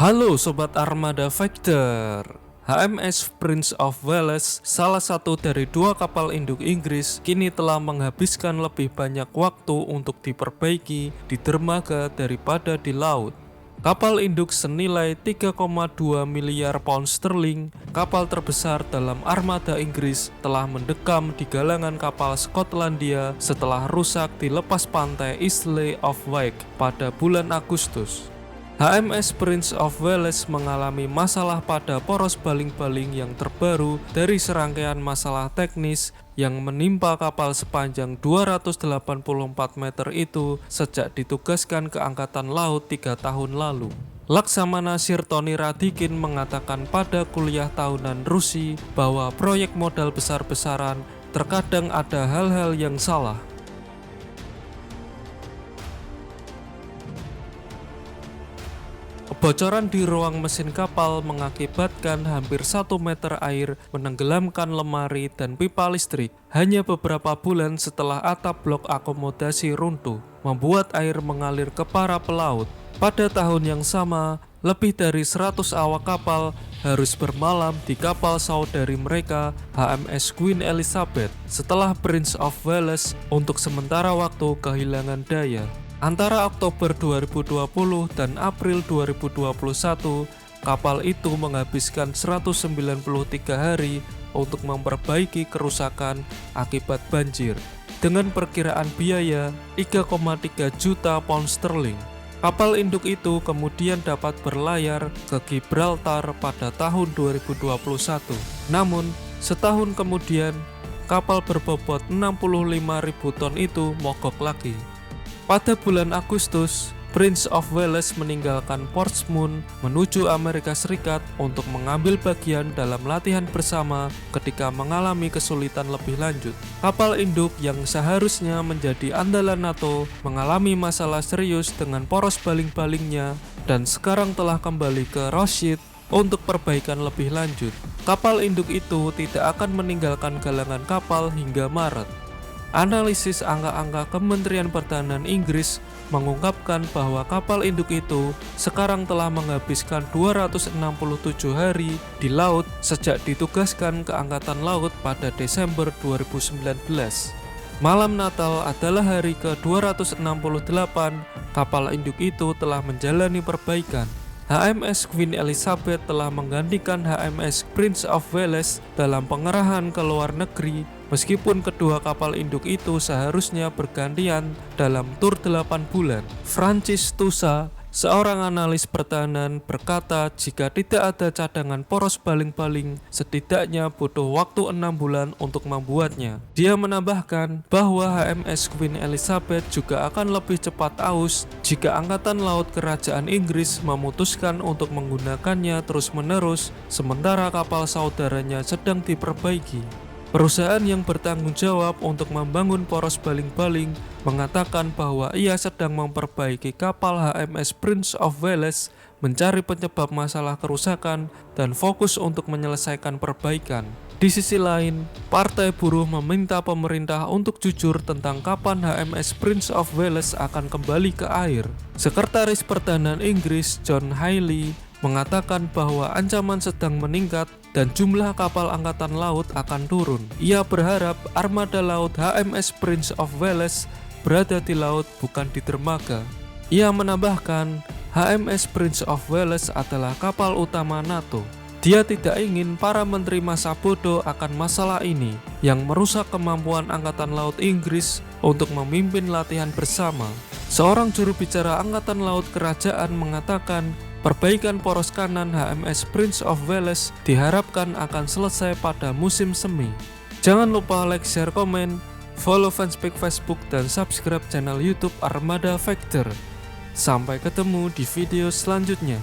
Halo Sobat Armada Factor. HMS Prince of Wales, salah satu dari dua kapal induk Inggris, kini telah menghabiskan lebih banyak waktu untuk diperbaiki di dermaga daripada di laut. Kapal induk senilai 3,2 miliar pound sterling, kapal terbesar dalam armada Inggris, telah mendekam di galangan kapal Skotlandia setelah rusak di lepas pantai Isle of Wight pada bulan Agustus. HMS Prince of Wales mengalami masalah pada poros baling-baling yang terbaru dari serangkaian masalah teknis yang menimpa kapal sepanjang 284 meter itu sejak ditugaskan ke Angkatan Laut 3 tahun lalu. Laksamana Sir Tony Radikin mengatakan pada kuliah tahunan Rusi bahwa proyek modal besar-besaran terkadang ada hal-hal yang salah. Kebocoran di ruang mesin kapal mengakibatkan hampir 1 meter air menenggelamkan lemari dan pipa listrik hanya beberapa bulan setelah atap blok akomodasi runtuh, membuat air mengalir ke para pelaut. Pada tahun yang sama, lebih dari 100 awak kapal harus bermalam di kapal saudari mereka HMS Queen Elizabeth setelah Prince of Wales untuk sementara waktu kehilangan daya. Antara Oktober 2020 dan April 2021, kapal itu menghabiskan 193 hari untuk memperbaiki kerusakan akibat banjir dengan perkiraan biaya 3,3 juta pound sterling. Kapal induk itu kemudian dapat berlayar ke Gibraltar pada tahun 2021. Namun, setahun kemudian, kapal berbobot 65.000 ton itu mogok lagi. Pada bulan Agustus, Prince of Wales meninggalkan Portsmouth menuju Amerika Serikat untuk mengambil bagian dalam latihan bersama ketika mengalami kesulitan lebih lanjut. Kapal induk yang seharusnya menjadi andalan NATO mengalami masalah serius dengan poros baling-balingnya dan sekarang telah kembali ke Rosyth untuk perbaikan lebih lanjut. Kapal induk itu tidak akan meninggalkan galangan kapal hingga Maret. Analisis angka-angka Kementerian Pertahanan Inggris mengungkapkan bahwa kapal induk itu sekarang telah menghabiskan 267 hari di laut sejak ditugaskan ke Angkatan Laut pada Desember 2019. Malam Natal adalah hari ke-268 kapal induk itu telah menjalani perbaikan. HMS Queen Elizabeth telah menggantikan HMS Prince of Wales dalam pengerahan ke luar negeri, meskipun kedua kapal induk itu seharusnya bergantian dalam tur 8 bulan. Francis Tusa, seorang analis pertahanan, berkata jika tidak ada cadangan poros baling-baling, setidaknya butuh waktu 6 bulan untuk membuatnya. Dia menambahkan bahwa HMS Queen Elizabeth juga akan lebih cepat aus jika Angkatan Laut Kerajaan Inggris memutuskan untuk menggunakannya terus-menerus sementara kapal saudaranya sedang diperbaiki. Perusahaan yang bertanggung jawab untuk membangun poros baling-baling mengatakan bahwa ia sedang memperbaiki kapal HMS Prince of Wales, mencari penyebab masalah kerusakan, dan fokus untuk menyelesaikan perbaikan. Di sisi lain, Partai Buruh meminta pemerintah untuk jujur tentang kapan HMS Prince of Wales akan kembali ke air. Sekretaris Pertahanan Inggris John Healey mengatakan bahwa ancaman sedang meningkat dan jumlah kapal angkatan laut akan turun. Ia berharap armada laut HMS Prince of Wales berada di laut bukan di dermaga. Ia menambahkan, HMS Prince of Wales adalah kapal utama NATO. Dia tidak ingin para menteri masa bodoh akan masalah ini yang merusak kemampuan Angkatan Laut Inggris untuk memimpin latihan bersama. Seorang juru bicara Angkatan Laut Kerajaan mengatakan, perbaikan poros kanan HMS Prince of Wales diharapkan akan selesai pada musim semi. Jangan lupa like, share, komen, follow fanspage Facebook, dan subscribe channel YouTube Armada Factor. Sampai ketemu di video selanjutnya.